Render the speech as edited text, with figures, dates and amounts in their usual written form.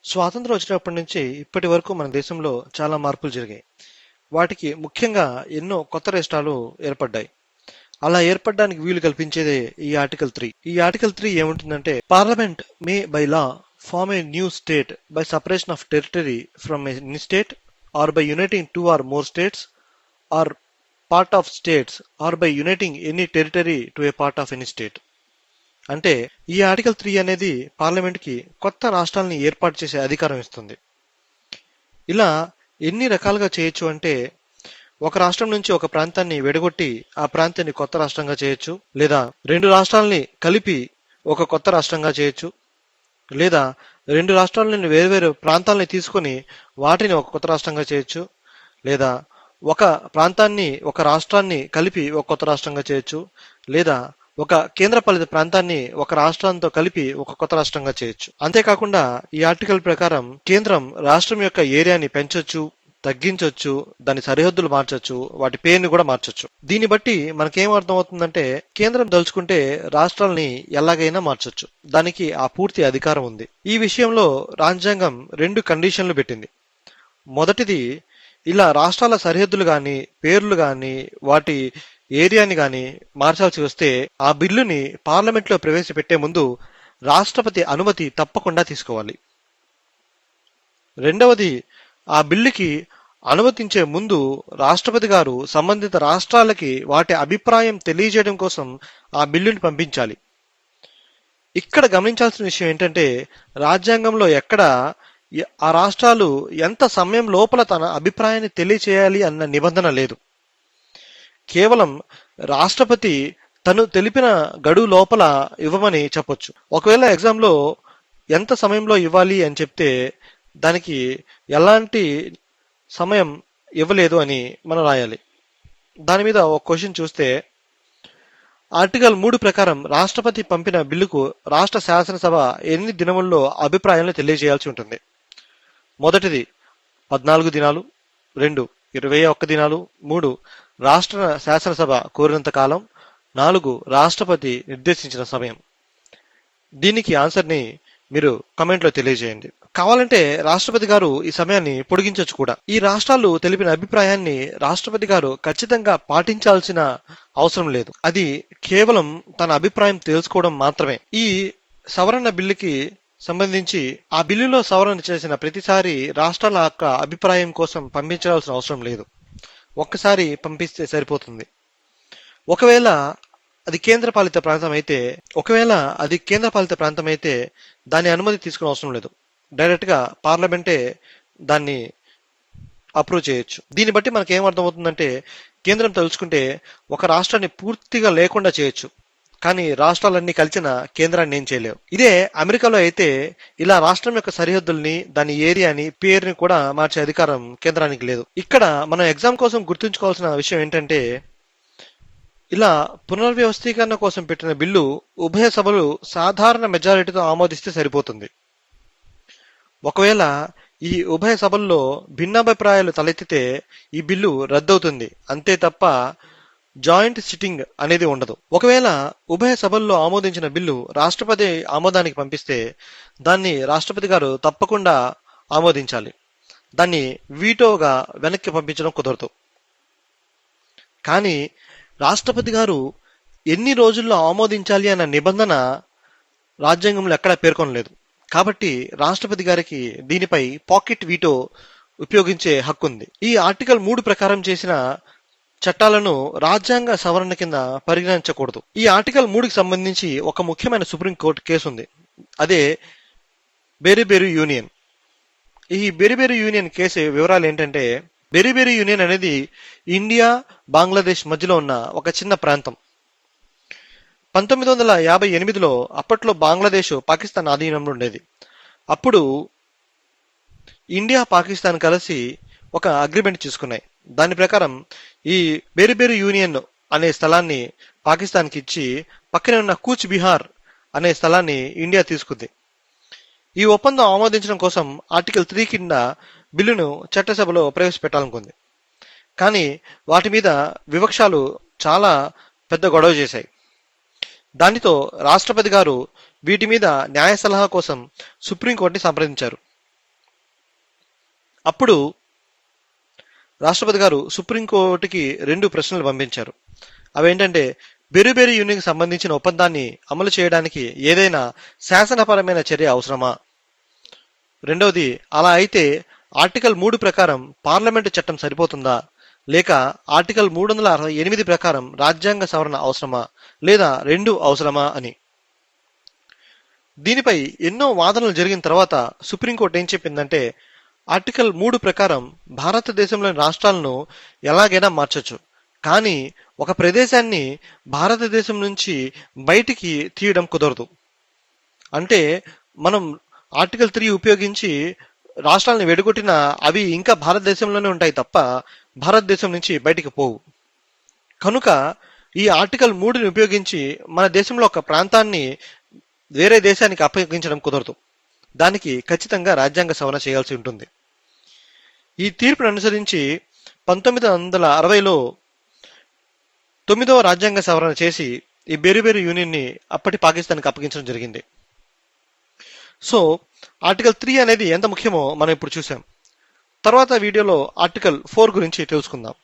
స్వాతంత్రం వచ్చినప్పటి నుంచి ఇప్పటి వరకు మన దేశంలో చాలా మార్పులు జరిగాయి. వాటికి ముఖ్యంగా ఎన్నో కొత్త రాష్ట్రాలు ఏర్పడ్డాయి. అలా ఏర్పడడానికి వీలు కల్పించేదే ఈ ఆర్టికల్ 3. ఈ ఆర్టికల్ 3 ఏముంటుందంటే, parliament may by law form a new state by separation of territory from any state or by uniting two or more states or part of states or by uniting any territory to a part of any state. అంటే ఈ article 3 అనేది parliament కి కొత్త రాష్ట్రాలని ఏర్పాటు చేసే అధికారం ఇస్తుంది. ఇలా ఎన్ని రకాలుగా చేయొచ్చు అంటే, ఒక రాష్ట్రం నుంచి ఒక ప్రాంతాన్ని విడగొట్టి ఆ ప్రాంతాన్ని కొత్త రాష్ట్రంగా చేయొచ్చు, లేదా రెండు రాష్ట్రాలని కలిపి ఒక కొత్త రాష్ట్రంగా చేయొచ్చు, లేదా రెండు రాష్ట్రాలని వేరువేరు ప్రాంతాలని తీసుకొని వాటిని ఒక కొత్త రాష్ట్రంగా చేయొచ్చు, లేదా ఒక ప్రాంతాన్ని ఒక రాష్ట్రాన్ని కలిపి ఒక కొత్త రాష్ట్రంగా చేయొచ్చు, లేదా ఒక కేంద్రపాలిత ప్రాంతాన్ని ఒక రాష్ట్రంతో కలిపి ఒక కొత్త రాష్ట్రంగా చేయొచ్చు. అంతేకాకుండా ఈ ఆర్టికల్ ప్రకారం కేంద్రం రాష్ట్రం యొక్క ఏరియాని పెంచొచ్చు, తగ్గించొచ్చు, దాని సరిహద్దులు మార్చొచ్చు, వాటి పేరుని కూడా మార్చొచ్చు. దీన్ని బట్టి మనకేం అర్థం అవుతుందంటే, కేంద్రం దలుచుకుంటే రాష్ట్రాలని ఎలాగైనా మార్చొచ్చు. దానికి ఆ పూర్తి అధికారం ఉంది. ఈ విషయంలో రాజ్యాంగం 2 కండిషన్లు పెట్టింది. మొదటిది, ఇలా రాష్ట్రాల సరిహద్దులు గాని, పేర్లు గాని, వాటి ఏరియాని గాని మార్చాల్సి వస్తే ఆ బిల్లుని పార్లమెంట్ లో ప్రవేశపెట్టే ముందు రాష్ట్రపతి అనుమతి తప్పకుండా తీసుకోవాలి. రెండవది, ఆ బిల్లుకి అనుమతించే ముందు రాష్ట్రపతి గారు సంబంధిత రాష్ట్రాలకి వాటి అభిప్రాయం తెలియజేయడం కోసం ఆ బిల్లుని పంపించాలి. ఇక్కడ గమనించాల్సిన విషయం ఏంటంటే, రాజ్యాంగంలో ఎక్కడ ఆ రాష్ట్రాలు ఎంత సమయం లోపల తన అభిప్రాయాన్ని తెలియచేయాలి అన్న నిబంధన లేదు. కేవలం రాష్ట్రపతి తను తెలిపిన గడువు లోపల ఇవ్వమని చెప్పొచ్చు. ఒకవేళ ఎగ్జామ్లో ఎంత సమయంలో ఇవ్వాలి అని చెప్తే దానికి ఎలాంటి సమయం ఇవ్వలేదు అని మనం రాయాలి. దాని మీద ఒక క్వశ్చన్ చూస్తే, ఆర్టికల్ 3 ప్రకారం రాష్ట్రపతి పంపిన బిల్లుకు రాష్ట్ర శాసనసభ ఎన్ని దినముల్లో అభిప్రాయాలను తెలియజేయాల్సి ఉంటుంది. మొదటిది 14 దినాలు, 2 21 దినాలు, 3 రాష్ట్ర శాసనసభ కోరినంత కాలం, 4 రాష్ట్రపతి నిర్దేశించిన సమయం. దీనికి ఆన్సర్ని మీరు కమెంట్లో తెలియజేయండి. కావాలంటే రాష్ట్రపతి గారు ఈ సమయాన్ని పొడిగించవచ్చు కూడా. ఈ రాష్ట్రాలు తెలిపిన అభిప్రాయాన్ని రాష్ట్రపతి గారు ఖచ్చితంగా పాటించాల్సిన అవసరం లేదు. అది కేవలం తన అభిప్రాయం తెలుసుకోవడం మాత్రమే. ఈ సవరణ బిల్లుకి సంబంధించి ఆ బిల్లులో సవరణ చేసిన ప్రతిసారి రాష్ట్రాల యొక్క అభిప్రాయం కోసం పంపించాల్సిన అవసరం లేదు. ఒక్కసారి పంపిస్తే సరిపోతుంది. ఒకవేళ అది కేంద్రపాలిత ప్రాంతం అయితే దాని అనుమతి తీసుకునే అవసరం లేదు. డైరెక్ట్ గా పార్లమెంటే దాన్ని అప్రూవ్ చేయొచ్చు. దీన్ని బట్టి మనకి ఏం అర్థమవుతుందంటే, కేంద్రం తలుచుకుంటే ఒక రాష్ట్రాన్ని పూర్తిగా లేకుండా చేయొచ్చు, కానీ రాష్ట్రాలన్నీ కలిసిన కేంద్రాన్ని ఏం చేయలేవు. ఇదే అమెరికాలో అయితే ఇలా రాష్ట్రం యొక్క సరిహద్దుల్ని, దాని ఏరియాని, పేరుని కూడా మార్చే అధికారం కేంద్రానికి లేదు. ఇక్కడ మనం ఎగ్జామ్ కోసం గుర్తుంచుకోవాల్సిన విషయం ఏంటంటే, ఇలా పునర్వ్యవస్థీకరణ కోసం పెట్టిన బిల్లు ఉభయ సభలు సాధారణ మెజారిటీతో ఆమోదిస్తే సరిపోతుంది. ఒకవేళ ఈ ఉభయ సభల్లో భిన్నాభిప్రాయాలు తలెత్తితే ఈ బిల్లు రద్దవుతుంది, అంతే తప్ప జాయింట్ సిట్టింగ్ అనేది ఉండదు. ఒకవేళ ఉభయ సభల్లో ఆమోదించిన బిల్లు రాష్ట్రపతి ఆమోదానికి పంపిస్తే దాన్ని రాష్ట్రపతి గారు తప్పకుండా ఆమోదించాలి. దాన్ని వీటోగా వెనక్కి పంపించడం కుదరదు. కానీ రాష్ట్రపతి గారు ఎన్ని రోజుల్లో ఆమోదించాలి అన్న నిబంధన రాజ్యాంగంలో ఎక్కడా పేర్కొనలేదు. కాబట్టి రాష్ట్రపతి గారికి దీనిపై పాకెట్ వీటో ఉపయోగించే హక్కు ఉంది. ఈ ఆర్టికల్ 3 ప్రకారం చేసిన చట్టాలను రాజ్యాంగ సవరణ కింద పరిగణించకూడదు. ఈ ఆర్టికల్ 3కి సంబంధించి ఒక ముఖ్యమైన సుప్రీంకోర్టు కేసు ఉంది. అదే బెరిబెరు యూనియన్. ఈ బెరిబెరు యూనియన్ కేసు వివరాలు ఏంటంటే, బెరిబెరు యూనియన్ అనేది ఇండియా, బంగ్లాదేశ్ మధ్యలో ఉన్న ఒక చిన్న ప్రాంతం. 1958లో అప్పట్లో బంగ్లాదేశ్ పాకిస్తాన్ ఆధీనంలో ఉండేది. అప్పుడు ఇండియా, పాకిస్తాన్ కలిసి ఒక అగ్రిమెంట్ చేసుకున్నాయి. దాని ప్రకారం ఈ బెరిబెరు యూనియన్ అనే స్థలాన్ని పాకిస్తాన్కి ఇచ్చి పక్కనే ఉన్న కూచ్ బిహార్ అనే స్థలాన్ని ఇండియా తీసుకుంది. ఈ ఒప్పందం ఆమోదించడం కోసం ఆర్టికల్ 3 కింద బిల్లును చట్టసభలో ప్రవేశపెట్టాలనుకుంది. కానీ వాటి మీద వివక్షాలు చాలా పెద్ద గొడవ చేశాయి. దానితో రాష్ట్రపతి గారు వీటి మీద న్యాయ సలహా కోసం సుప్రీంకోర్టుని సంప్రదించారు. అప్పుడు రాష్ట్రపతి గారు సుప్రీంకోర్టుకి 2 ప్రశ్నలు పంపించారు. అవేంటంటే, బెరుబెరు యూనియన్కి సంబంధించిన ఒప్పందాన్ని అమలు చేయడానికి ఏదైనా శాసనపరమైన చర్య అవసరమా? రెండవది, అలా అయితే ఆర్టికల్ 3 ప్రకారం పార్లమెంటు చట్టం సరిపోతుందా, లేక ఆర్టికల్ 368 ప్రకారం రాజ్యాంగ సవరణ అవసరమా, లేదా రెండు అవసరమా అని. దీనిపై ఎన్నో వాదనలు జరిగిన తర్వాత సుప్రీంకోర్టు ఏం చెప్పిందంటే, ఆర్టికల్ 3 ప్రకారం భారతదేశంలోని రాష్ట్రాలను ఎలాగైనా మార్చొచ్చు, కానీ ఒక ప్రదేశాన్ని భారతదేశం నుంచి బయటికి తీయడం కుదరదు. అంటే మనం ఆర్టికల్ 3 ఉపయోగించి రాష్ట్రాలను వెడగొట్టినా అవి ఇంకా భారతదేశంలోనే ఉంటాయి తప్ప భారతదేశం నుంచి బయటికి పోవు. కనుక ఈ ఆర్టికల్ 3ని ఉపయోగించి మన దేశంలో ఒక ప్రాంతాన్ని వేరే దేశానికి అప్పగించడం కుదరదు. దానికి ఖచ్చితంగా రాజ్యాంగ సవరణ చేయాల్సి ఉంటుంది. ఈ తీర్పును అనుసరించి 1960లో 9వ రాజ్యాంగ సవరణ చేసి ఈ బెరుబెరు యూనియన్ని అప్పటి పాకిస్తాన్కి అప్పగించడం జరిగింది. సో ఆర్టికల్ 3 అనేది ఎంత ముఖ్యమో మనం ఇప్పుడు చూసాం. తర్వాత వీడియోలో ఆర్టికల్ 4 గురించి తెలుసుకుందాం.